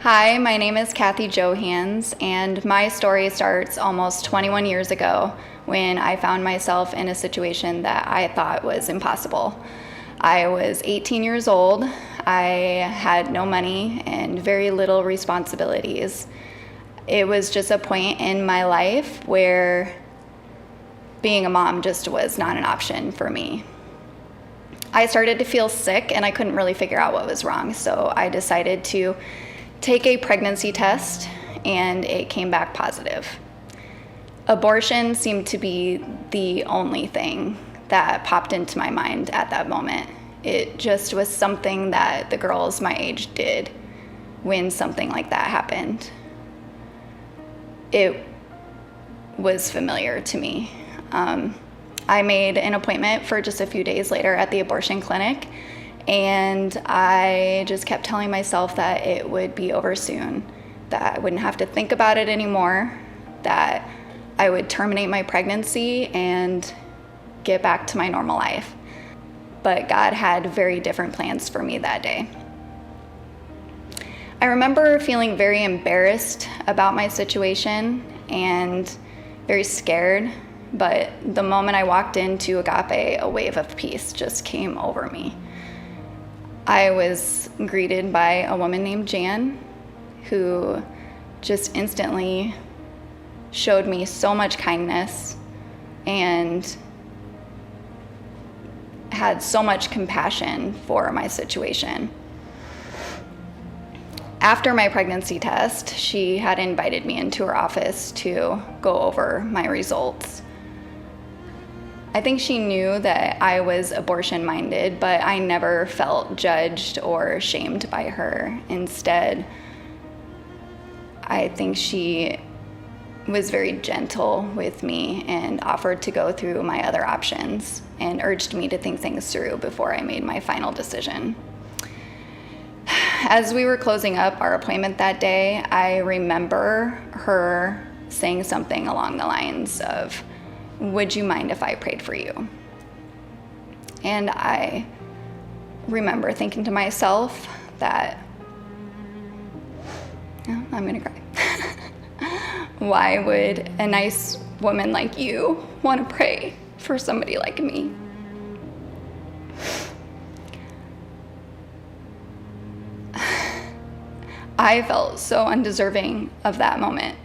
Hi, my name is Kathy Johans, and my story starts almost 21 years ago when I found myself in a situation that I thought was impossible. I was 18 years old, I had no money and very little responsibilities. It was just a point in my life where being a mom just was not an option for me. I started to feel sick and I couldn't really figure out what was wrong, so I decided to take a pregnancy test and it came back positive. Abortion seemed to be the only thing that popped into my mind at that moment. It just was something that the girls my age did when something like that happened. It was familiar to me. I made an appointment for just a few days later at the abortion clinic, and I just kept telling myself that it would be over soon, that I wouldn't have to think about it anymore, that I would terminate my pregnancy and get back to my normal life. But God had very different plans for me that day. I remember feeling very embarrassed about my situation and very scared, but the moment I walked into Agape, a wave of peace just came over me. I was greeted by a woman named Jan who just instantly showed me so much kindness and had so much compassion for my situation. After my pregnancy test, she had invited me into her office to go over my results. I think she knew that I was abortion-minded, but I never felt judged or shamed by her. Instead, I think she was very gentle with me and offered to go through my other options and urged me to think things through before I made my final decision. As we were closing up our appointment that day, I remember her saying something along the lines of, "Would you mind if I prayed for you?" And I remember thinking to myself that, oh, I'm gonna cry. Why would a nice woman like you want to pray for somebody like me? I felt so undeserving of that moment,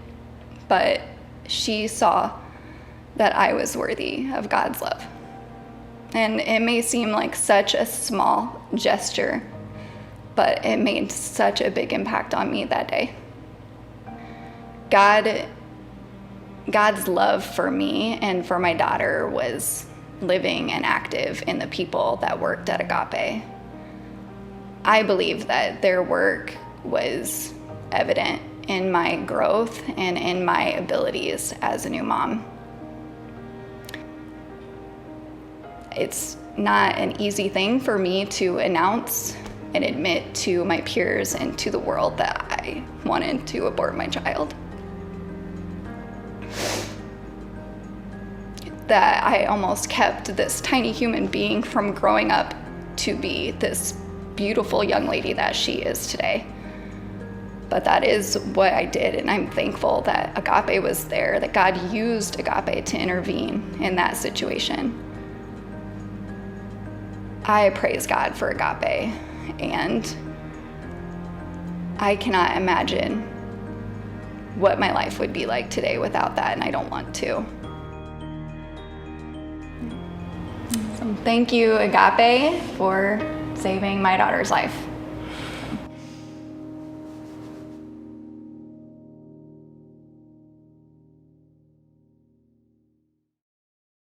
but she saw that I was worthy of God's love. And it may seem like such a small gesture, but it made such a big impact on me that day. God's love for me and for my daughter was living and active in the people that worked at Agape. I believe that their work was evident in my growth and in my abilities as a new mom. It's not an easy thing for me to announce and admit to my peers and to the world that I wanted to abort my child. That I almost kept this tiny human being from growing up to be this beautiful young lady that she is today. But that is what I did, and I'm thankful that Agape was there, that God used Agape to intervene in that situation. I praise God for Agape, and I cannot imagine what my life would be like today without that, and I don't want to. So thank you, Agape, for saving my daughter's life.